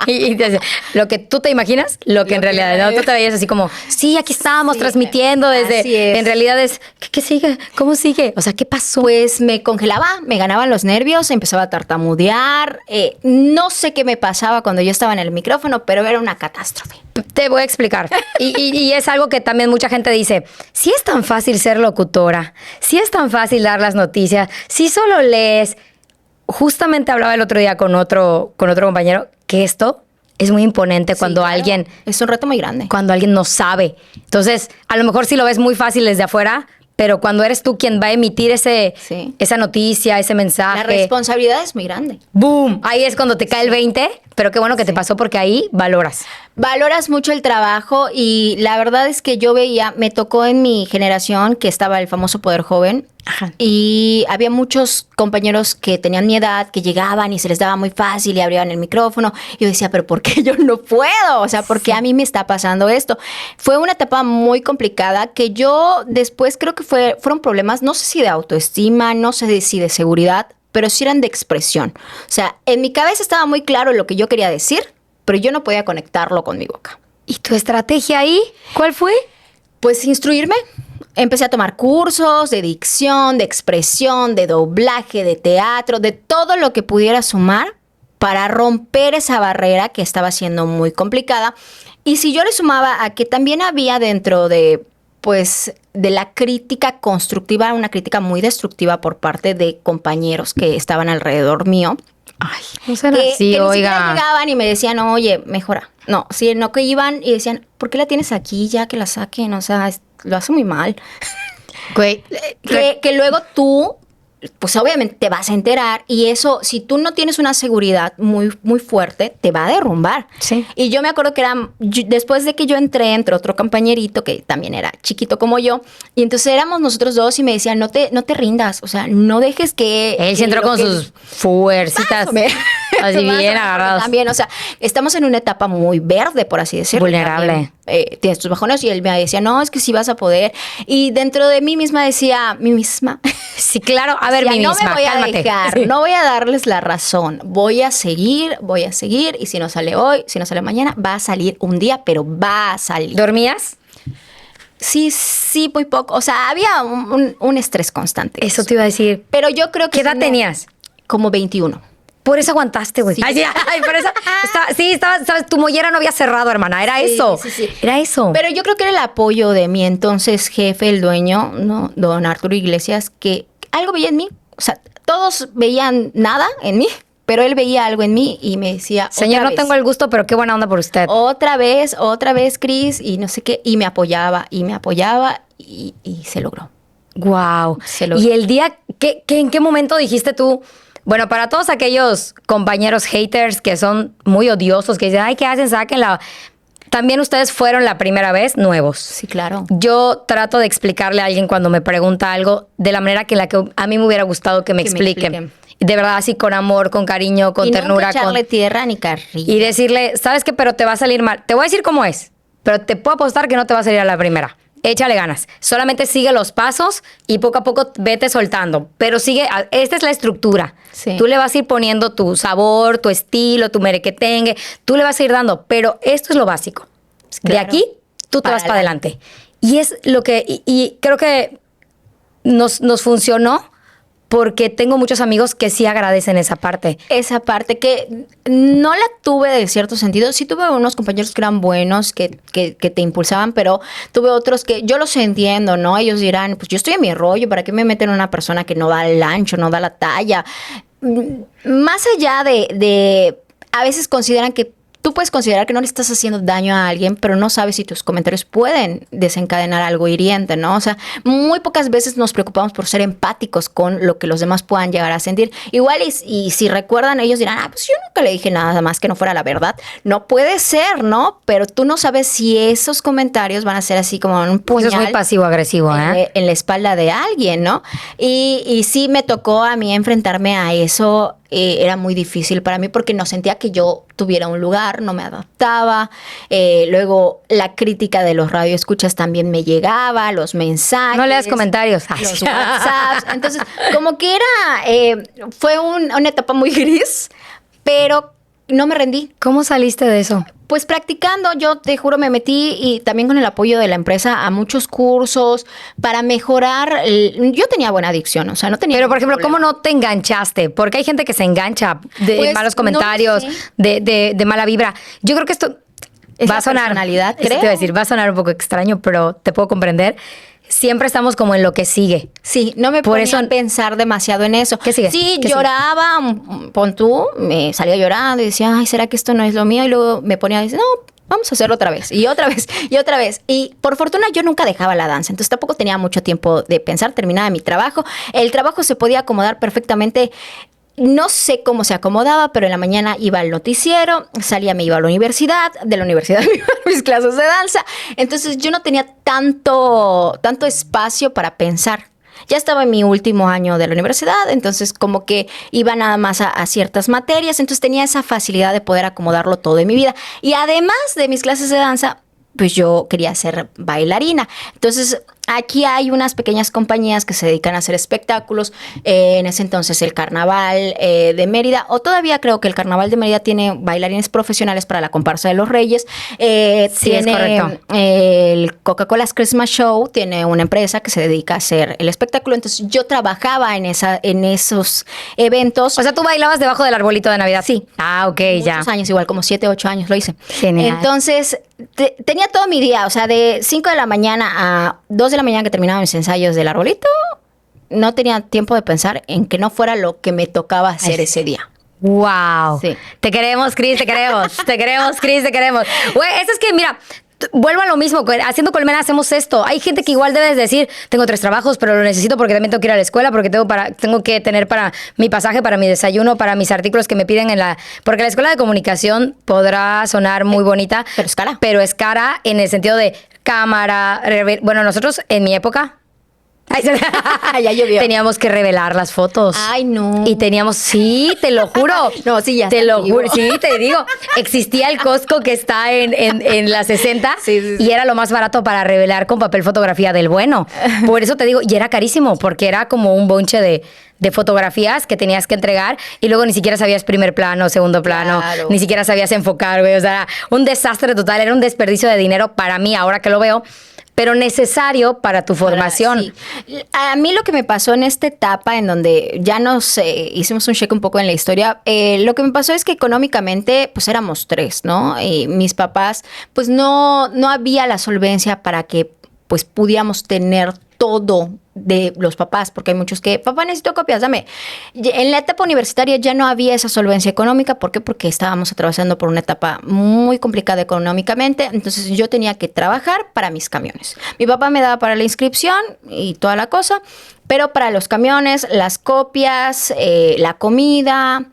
y te dice, lo que tú te imaginas, lo que en realidad es, ¿no? Tú te veías así como, sí, aquí estamos Sí, transmitiendo desde... así es. En realidad es, ¿qué sigue? ¿Cómo sigue? O sea, ¿qué pasó? Pues me congelaba, me ganaban los nervios, empezaba a tartamudear. No sé qué me pasaba cuando yo estaba en el micrófono, pero era una catástrofe. Te voy a explicar. Y es algo que también mucha gente dice, si es tan fácil ser locutora, si es tan fácil dar las noticias, si solo lees... Justamente hablaba el otro día con otro compañero que esto es muy imponente cuando Sí, claro. alguien Es un reto muy grande. cuando alguien no sabe. Entonces, a lo mejor sí lo ves muy fácil desde afuera, pero cuando eres tú quien va a emitir Sí. esa noticia, ese mensaje, La responsabilidad es muy grande. ¡boom! Ahí es cuando te cae el 20, pero qué bueno que te pasó porque ahí valoras. Valoras mucho el trabajo y la verdad es que yo veía, me tocó en mi generación que estaba el famoso Poder Joven. Ajá. Y había muchos compañeros que tenían mi edad, que llegaban y se les daba muy fácil y abrían el micrófono. Y yo decía, pero ¿por qué yo no puedo? O sea, ¿por qué a mí me está pasando esto? Fue una etapa muy complicada que yo después creo que fueron problemas, no sé si de autoestima, no sé si de seguridad, pero sí eran de expresión. O sea, en mi cabeza estaba muy claro lo que yo quería decir, pero yo no podía conectarlo con mi boca. ¿Y tu estrategia ahí? ¿Cuál fue? Pues instruirme. Empecé a tomar cursos de dicción, de expresión, de doblaje, de teatro, de todo lo que pudiera sumar para romper esa barrera que estaba siendo muy complicada. Y si yo le sumaba a que también había dentro de, pues, de la crítica constructiva, una crítica muy destructiva por parte de compañeros que estaban alrededor mío, Ay, no será que así, ni siquiera oiga. llegaban y me decían, oye, mejora. No, sí, no, que iban y decían, ¿por qué la tienes aquí ya que la saquen? O sea, lo hace muy mal. Güey, Que luego tú, pues obviamente te vas a enterar y eso, si tú no tienes una seguridad muy, muy fuerte, te va a derrumbar. Sí. Y yo me acuerdo que después de que yo entré, entre otro compañerito que también era chiquito como yo, y entonces éramos nosotros dos y me decían, no te rindas, o sea, no dejes que... él se entró lo con que- sus fuercitas. Más o menos. Así Más o bien menos, agarrados. También, o sea, estamos en una etapa muy verde, por así decirlo. Vulnerable. También, tienes tus bajones y él me decía, no, es que sí vas a poder. Y dentro de mí misma decía, mí misma. Sí, claro. A ver, decía, mi no misma, me voy a cálmate. dejar, Sí. no voy a darles la razón. Voy a seguir. Y si no sale hoy, si no sale mañana, va a salir un día, pero va a salir. ¿Dormías? Sí, muy poco. O sea, había un estrés constante. Eso te iba a decir. Pero yo creo que... ¿Qué edad sí, no, tenías? Como 21. Por eso aguantaste, güey. Sí. Ay, sí, ay, por eso. Sabes, tu mollera no había cerrado, hermana. Era Sí, eso. sí. Era eso. Pero yo creo que era el apoyo de mi entonces jefe, el dueño, ¿no? Don Arturo Iglesias, que algo veía en mí. O sea, todos veían nada en mí, pero él veía algo en mí y me decía, Señor, otra no vez, tengo el gusto, pero qué buena onda por usted. otra vez, Cris, y no sé qué. Y me apoyaba y se logró. Wow. Se lo- Y el día, ¿en qué momento dijiste tú? Bueno, para todos aquellos compañeros haters que son muy odiosos, que dicen, ay, ¿qué hacen? Sáquenla. También ustedes fueron la primera vez nuevos. Sí, claro. Yo trato de explicarle a alguien cuando me pregunta algo de la manera que a mí me hubiera gustado que me Que me expliquen. expliquen. De verdad, así con amor, con cariño, con y ternura. nunca echarle tierra ni carrilla. Y decirle, ¿sabes qué? Pero te va a salir mal. Te voy a decir cómo es, pero te puedo apostar que no te va a salir a la primera. Échale ganas. Solamente sigue los pasos y poco a poco vete soltando. Pero sigue, esta es la estructura. Sí. Tú le vas a ir poniendo tu sabor, tu estilo, tu merequetengue. Tú le vas a ir dando, pero esto es lo básico. De Claro. aquí, tú te Para vas para adelante. Y es lo que, y creo que nos funcionó porque tengo muchos amigos que sí agradecen esa parte. Esa parte que no la tuve de cierto sentido. Sí tuve unos compañeros que eran buenos, que te impulsaban, pero tuve otros que yo los entiendo, ¿no? Ellos dirán, pues yo estoy en mi rollo, ¿para qué me meten una persona que no da el ancho, no da la talla? Más allá de a veces consideran que tú puedes considerar que no le estás haciendo daño a alguien, pero no sabes si tus comentarios pueden desencadenar algo hiriente, ¿no? O sea, muy pocas veces nos preocupamos por ser empáticos con lo que los demás puedan llegar a sentir. Igual y si recuerdan, ellos dirán, pues yo nunca le dije nada más que no fuera la verdad. No puede ser, ¿no? Pero tú no sabes si esos comentarios van a ser así como un puñal. Eso es muy pasivo-agresivo, en la espalda de alguien, ¿no? Y sí me tocó a mí enfrentarme a eso. Era muy difícil para mí porque no sentía que yo tuviera un lugar, no me adaptaba. Luego la crítica de los radioescuchas también me llegaba, los mensajes. No leas comentarios. Los WhatsApps. Entonces, como que fue una etapa muy gris, pero no me rendí. ¿Cómo saliste de eso? Pues practicando, yo te juro me metí y también con el apoyo de la empresa a muchos cursos para mejorar. Yo tenía buena adicción, o sea, no tenía. Pero, por ejemplo, problema. ¿cómo no te enganchaste? Porque hay gente que se engancha de Pues, malos comentarios, no sé. de mala vibra. Yo creo que esto Es va la a sonar. personalidad, Eso te creo. iba a decir, va a sonar un poco extraño, pero te puedo comprender. Siempre estamos como en lo que sigue. Sí, no me Por ponía eso- a pensar demasiado en eso. ¿Qué sigue? Sí, ¿Qué lloraba, pon tú, me salía llorando y decía, ay, ¿será que esto no es lo mío? Y luego me ponía a decir, no, vamos a hacerlo otra vez, y otra vez, y otra vez. Y por fortuna yo nunca dejaba la danza, entonces tampoco tenía mucho tiempo de pensar, terminaba mi trabajo. El trabajo se podía acomodar perfectamente. No sé cómo se acomodaba, pero en la mañana iba al noticiero, salía, me iba a la universidad, de la universidad me iba a mis clases de danza. Entonces yo no tenía tanto espacio para pensar. Ya estaba en mi último año de la universidad, entonces como que iba nada más a ciertas materias, entonces tenía esa facilidad de poder acomodarlo todo en mi vida. Y además de mis clases de danza, pues yo quería ser bailarina. Entonces, aquí hay unas pequeñas compañías que se dedican a hacer espectáculos. En ese entonces el Carnaval de Mérida, o todavía creo que el Carnaval de Mérida tiene bailarines profesionales para la comparsa de los Reyes. Sí, es correcto. El Coca-Cola's Christmas Show tiene una empresa que se dedica a hacer el espectáculo. Entonces, yo trabajaba en esos eventos. O sea, tú bailabas debajo del arbolito de Navidad. Sí. Ah, ok, ya. Muchos años, igual como 7, 8 años lo hice. Genial. Entonces, tenía todo mi día, o sea, de 5 de la mañana a 2 de la mañana que terminaba mis ensayos del arbolito, no tenía tiempo de pensar en que no fuera lo que me tocaba hacer ese día. Wow. Sí. Te queremos, Cris, te queremos. Te queremos, Cris, te queremos. Güey, eso es que, mira, vuelvo a lo mismo. Haciendo Colmena hacemos esto. Hay gente que igual debes decir, tengo 3 trabajos, pero lo necesito porque también tengo que ir a la escuela, porque tengo que tener para mi pasaje, para mi desayuno, para mis artículos que me piden porque la escuela de comunicación podrá sonar muy bonita. Pero es cara. Pero es cara en el sentido de cámara. Bueno, nosotros en mi época... Ya llovió. Teníamos que revelar las fotos. Ay, no. Y teníamos, sí, te lo juro. No, sí, ya Te está lo antiguo. juro, sí, te digo. Existía el Costco que está en la 60 Sí. y era lo más barato para revelar con papel fotografía del bueno. Por eso te digo, y era carísimo, porque era como un bonche de fotografías que tenías que entregar y luego ni siquiera sabías primer plano, segundo plano, Claro. ni siquiera sabías enfocar, güey. O sea, un desastre total, era un desperdicio de dinero para mí, ahora que lo veo, pero necesario para tu formación. Sí. A mí lo que me pasó en esta etapa en donde ya nos hicimos un cheque un poco en la historia, lo que me pasó es que económicamente pues éramos 3, ¿no? Y mis papás pues no había la solvencia para que pues pudiéramos tener todo de los papás, porque hay muchos que, papá, necesito copias, dame. En la etapa universitaria ya no había esa solvencia económica. ¿Por qué? Porque estábamos atravesando por una etapa muy complicada económicamente, entonces yo tenía que trabajar para mis camiones. Mi papá me daba para la inscripción y toda la cosa, pero para los camiones, las copias, la comida...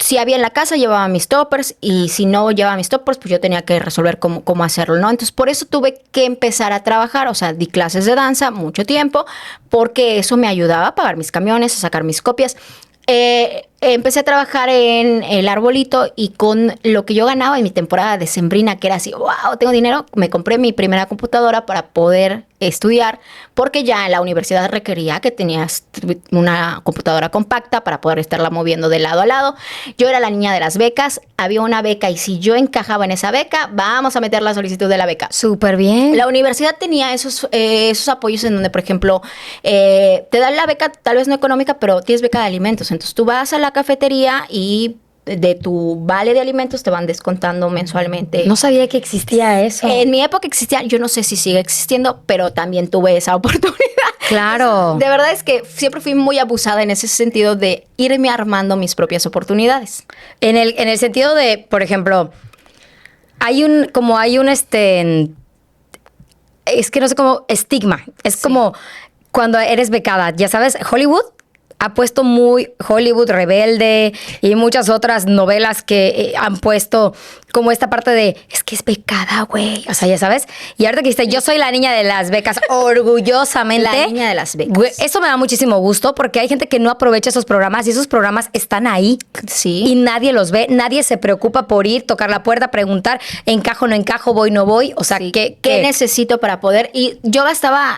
Si había en la casa, llevaba mis toppers, y si no llevaba mis toppers, pues yo tenía que resolver cómo hacerlo, ¿no? Entonces, por eso tuve que empezar a trabajar, o sea, di clases de danza mucho tiempo, porque eso me ayudaba a pagar mis camiones, a sacar mis copias. Empecé a trabajar en el arbolito y con lo que yo ganaba en mi temporada decembrina, que era así, wow, tengo dinero, me compré mi primera computadora para poder estudiar, porque ya la universidad requería que tenías una computadora compacta para poder estarla moviendo de lado a lado. Yo era la niña de las becas, había una beca y si yo encajaba en esa beca, vamos a meter la solicitud de la beca. Súper bien. La universidad tenía esos apoyos en donde, por ejemplo, te dan la beca, tal vez no económica, pero tienes beca de alimentos. Entonces tú vas a la cafetería y de tu vale de alimentos te van descontando mensualmente. No sabía que existía eso. En mi época existía, yo no sé si sigue existiendo, pero también tuve esa oportunidad. Claro. De verdad es que siempre fui muy abusada en ese sentido de irme armando mis propias oportunidades. En el sentido de, por ejemplo, es que no sé cómo, estigma. Es como cuando eres becada, ya sabes, Hollywood ha puesto muy Hollywood Rebelde y muchas otras novelas que han puesto como esta parte de, es que es becada, güey. O sea, ya sabes. Y ahorita que dijiste, yo soy la niña de las becas, orgullosamente. La niña de las becas. Güey, eso me da muchísimo gusto porque hay gente que no aprovecha esos programas y esos programas están ahí. Sí. Y nadie los ve, nadie se preocupa por ir, tocar la puerta, preguntar, encajo, no encajo, voy, no voy. O sea, Sí. ¿qué necesito para poder? Y yo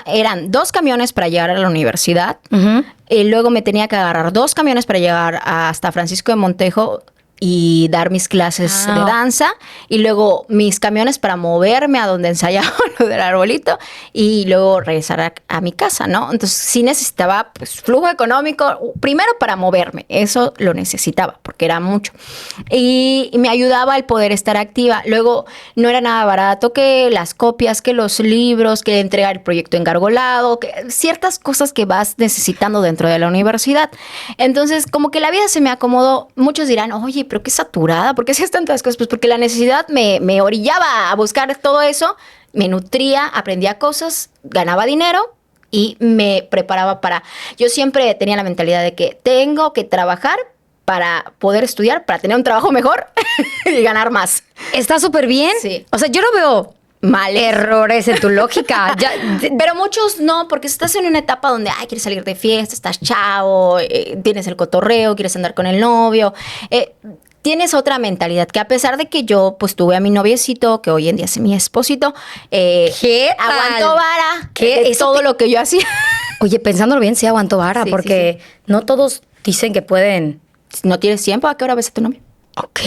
eran 2 camiones para llegar a la universidad. Ujú. Y luego me tenía que agarrar 2 camiones para llegar hasta Francisco de Montejo y dar mis clases de danza. Y luego mis camiones para moverme a donde ensayaba lo del arbolito. Y luego regresar a mi casa, ¿no? Entonces sí necesitaba pues flujo económico. Primero para moverme. Eso lo necesitaba porque era mucho. Y me ayudaba el poder estar activa. Luego no era nada barato que las copias, que los libros, que entregar el proyecto engargolado, que ciertas cosas que vas necesitando dentro de la universidad. Entonces, como que la vida se me acomodó. Muchos dirán, oye, pero qué saturada, ¿por qué hacías tantas cosas? Pues porque la necesidad me orillaba a buscar todo eso, me nutría, aprendía cosas, ganaba dinero y me preparaba para... Yo siempre tenía la mentalidad de que tengo que trabajar para poder estudiar, para tener un trabajo mejor y ganar más. Está súper bien. Sí. O sea, yo no veo Mal. errores en tu lógica. Pero muchos no, porque estás en una etapa donde quieres salir de fiesta, estás chavo, tienes el cotorreo, quieres andar con el novio. Tienes otra mentalidad, que a pesar de que yo pues tuve a mi noviecito, que hoy en día es mi esposito, ¿Qué tal? aguantó vara ¿Qué? de Eso todo lo que yo hacía. Oye, pensándolo bien, sí aguanto vara, Sí, porque no todos dicen que pueden. ¿No tienes tiempo? ¿A qué hora ves a tu novio? Ok.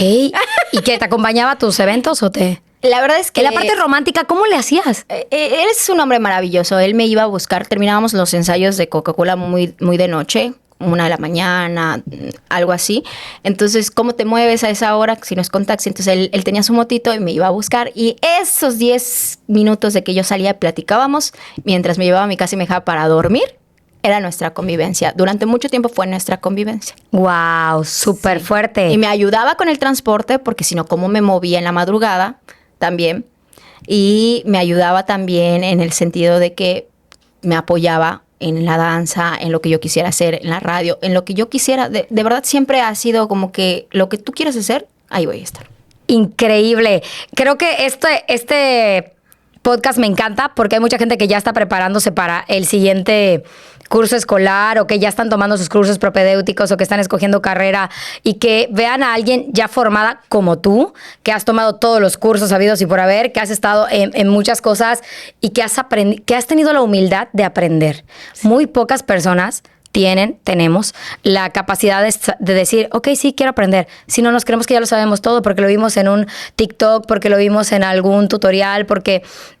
¿Y qué? ¿Te acompañaba a tus eventos o te...? La verdad es que... En la parte romántica, ¿cómo le hacías? Él es un hombre maravilloso. Él me iba a buscar. Terminábamos los ensayos de Coca-Cola muy, muy de noche, 1 de la mañana, algo así. Entonces, ¿cómo te mueves a esa hora si no es con taxi? Entonces, él tenía su motito y me iba a buscar. Y esos 10 minutos de que yo salía, platicábamos, mientras me llevaba a mi casa y me dejaba para dormir, era nuestra convivencia. Durante mucho tiempo fue nuestra convivencia. Wow, súper fuerte. Y me ayudaba con el transporte, porque si no, ¿cómo me movía en la madrugada? También. Y me ayudaba también en el sentido de que me apoyaba en la danza, en lo que yo quisiera hacer, en la radio, en lo que yo quisiera. De verdad siempre ha sido como que lo que tú quieras hacer, ahí voy a estar. Increíble. Creo que este podcast me encanta porque hay mucha gente que ya está preparándose para el siguiente curso escolar o que ya están tomando sus cursos propedéuticos o que están escogiendo carrera y que vean a alguien ya formada como tú, que has tomado todos los cursos habidos y por haber, que has estado en muchas cosas y que has tenido la humildad de aprender. Muy pocas personas tenemos la capacidad de decir, ok, sí, quiero aprender. Si no, nos creemos que ya lo sabemos todo porque lo vimos en un TikTok, porque lo vimos en algún tutorial,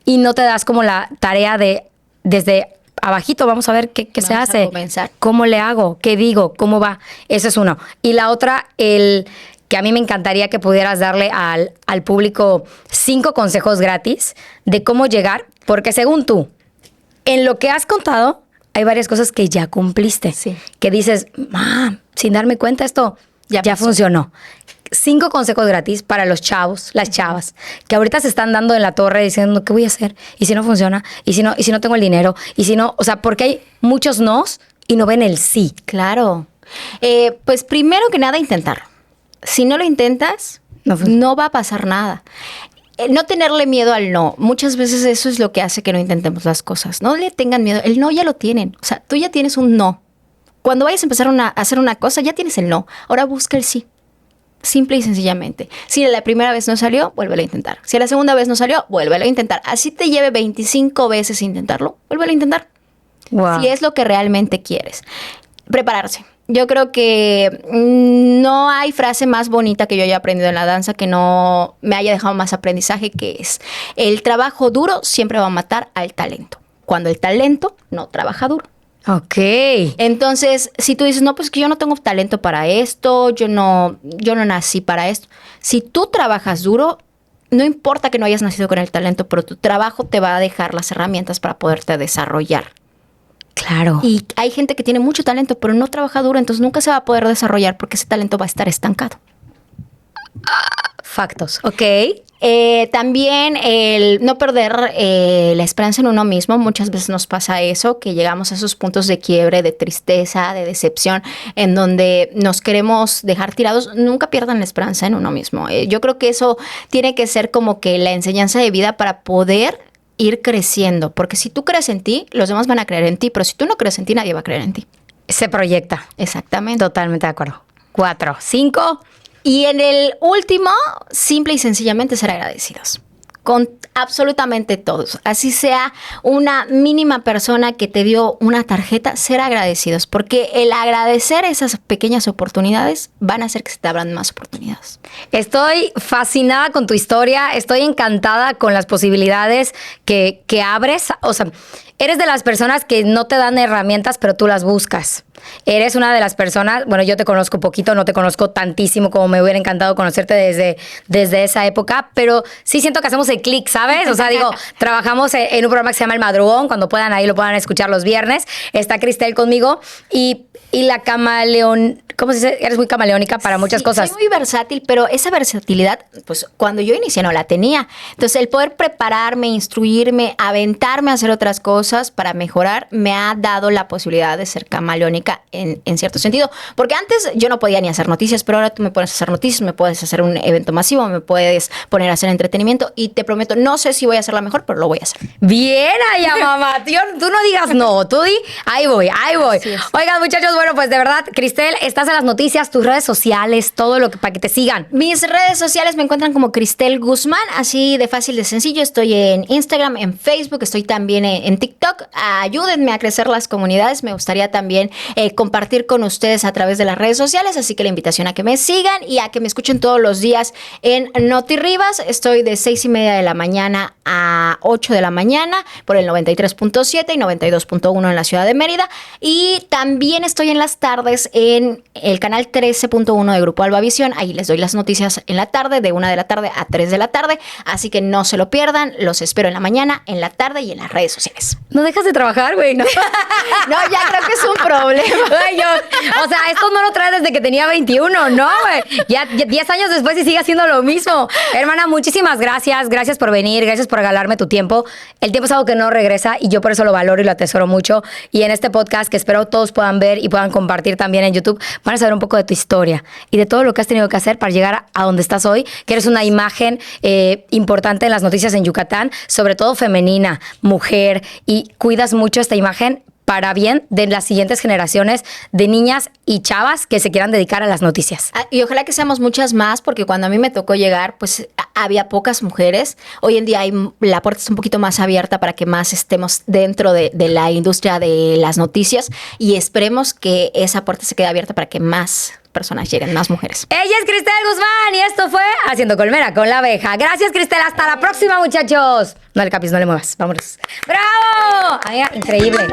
y no te das como la tarea de, desde abajito, vamos a ver qué se hace. Comenzar. ¿Cómo le hago? ¿Qué digo? ¿Cómo va? Eso es uno. Y la otra, que a mí me encantaría que pudieras darle al público 5 consejos gratis de cómo llegar, porque según tú, en lo que has contado, hay varias cosas que ya cumpliste. Sí. Que dices, sin darme cuenta, esto ya pasó. funcionó. 5 consejos gratis para los chavos, las chavas, que ahorita se están dando en la torre diciendo, ¿qué voy a hacer? ¿Y si no funciona? ¿Y si no tengo el dinero? ¿Y si no? O sea, porque hay muchos nos y no ven el sí. Claro. Pues primero que nada, intentarlo. Si no lo intentas, No no va a pasar nada. No tenerle miedo al no. Muchas veces eso es lo que hace que no intentemos las cosas. No le tengan miedo. El no ya lo tienen. O sea, tú ya tienes un no. Cuando vayas a empezar a hacer una cosa, ya tienes el no. Ahora busca el sí. Simple y sencillamente. Si la primera vez no salió, vuélvelo a intentar. Si la segunda vez no salió, vuélvelo a intentar. Así te lleve 25 veces intentarlo, vuélvelo a intentar. Wow. Si es lo que realmente quieres. Prepararse. Yo creo que no hay frase más bonita que yo haya aprendido en la danza que no me haya dejado más aprendizaje, que es: el trabajo duro siempre va a matar al talento, cuando el talento no trabaja duro. Ok. Entonces, si tú dices, no, pues que yo no tengo talento para esto, yo no nací para esto. Si tú trabajas duro, no importa que no hayas nacido con el talento, pero tu trabajo te va a dejar las herramientas para poderte desarrollar. Claro. Y hay gente que tiene mucho talento, pero no trabaja duro, entonces nunca se va a poder desarrollar porque ese talento va a estar estancado. Factos. Ok. También el no perder la esperanza en uno mismo. Muchas veces nos pasa eso, que llegamos a esos puntos de quiebre, de tristeza, de decepción, en donde nos queremos dejar tirados. Nunca pierdan la esperanza en uno mismo. Yo creo que eso tiene que ser como que la enseñanza de vida para poder ir creciendo. Porque si tú crees en ti, los demás van a creer en ti. Pero si tú no crees en ti, nadie va a creer en ti. Se proyecta. Exactamente. Totalmente de acuerdo. 4, 5. Y en el último, simple y sencillamente ser agradecidos con absolutamente todos. Así sea una mínima persona que te dio una tarjeta, ser agradecidos, porque el agradecer esas pequeñas oportunidades van a hacer que se te abran más oportunidades. Estoy fascinada con tu historia, estoy encantada con las posibilidades que abres. O sea, eres de las personas que no te dan herramientas, pero tú las buscas. Eres una de las personas, bueno, yo te conozco poquito, no te conozco tantísimo como me hubiera encantado conocerte desde esa época, pero sí siento que hacemos el clic, ¿sabes? O sea, digo, trabajamos en un programa que se llama El Madrugón, cuando puedan ahí lo puedan escuchar los viernes. Está Cristel conmigo y la camaleón, ¿cómo se dice? Eres muy camaleónica para muchas cosas. Soy muy versátil, pero esa versatilidad, pues cuando yo inicié no la tenía. Entonces el poder prepararme, instruirme, aventarme a hacer otras cosas para mejorar, me ha dado la posibilidad de ser camaleónica en cierto sentido. Porque antes yo no podía ni hacer noticias, pero ahora tú me puedes hacer noticias, me puedes hacer un evento masivo, me puedes poner a hacer entretenimiento y te prometo, no sé si voy a hacerla mejor, pero lo voy a hacer. Bien, allá, mamá. Tío, tú no digas no, tú di, ahí voy. Oigan, muchachos, bueno, pues de verdad, Cristel, estás en las noticias, tus redes sociales, todo lo que para que te sigan. Mis redes sociales me encuentran como Cristel Guzmán, así de fácil, de sencillo. Estoy en Instagram, en Facebook, estoy también en TikTok. Ayúdenme a crecer las comunidades. Me gustaría también compartir con ustedes a través de las redes sociales, así que la invitación a que me sigan y a que me escuchen todos los días en Noti Rivas. Estoy de 6:30 de la mañana a 8 de la mañana por el 93.7 y 92.1 en la ciudad de Mérida, y también estoy en las tardes en el canal 13.1 de Grupo Albavisión. Ahí les doy las noticias en la tarde, de 1 de la tarde a 3 de la tarde, así que no se lo pierdan. Los espero en la mañana, en la tarde y en las redes sociales. No dejas de trabajar, güey, ¿no? No, ya creo que es un problema. Güey, o sea, esto no lo trae desde que tenía 21, ¿no, güey? Ya 10 años después y sigue haciendo lo mismo. Hermana, muchísimas gracias. Gracias por venir, gracias por regalarme tu tiempo. El tiempo es algo que no regresa y yo por eso lo valoro y lo atesoro mucho. Y en este podcast, que espero todos puedan ver y puedan compartir también en YouTube, van a saber un poco de tu historia y de todo lo que has tenido que hacer para llegar a donde estás hoy, que eres una imagen importante en las noticias en Yucatán, sobre todo femenina, mujer, y cuidas mucho esta imagen para bien de las siguientes generaciones de niñas y chavas que se quieran dedicar a las noticias. Y ojalá que seamos muchas más, porque cuando a mí me tocó llegar, pues había pocas mujeres. Hoy en día la puerta está un poquito más abierta para que más estemos dentro de la industria de las noticias, y esperemos que esa puerta se quede abierta para que más personas lleguen, más mujeres. Ella es Cristel Guzmán y esto fue Haciendo Colmena con la Abeja. Gracias, Cristel. Hasta la próxima, muchachos. No le capis, no le muevas. Vámonos. ¡Bravo! Amiga, increíble.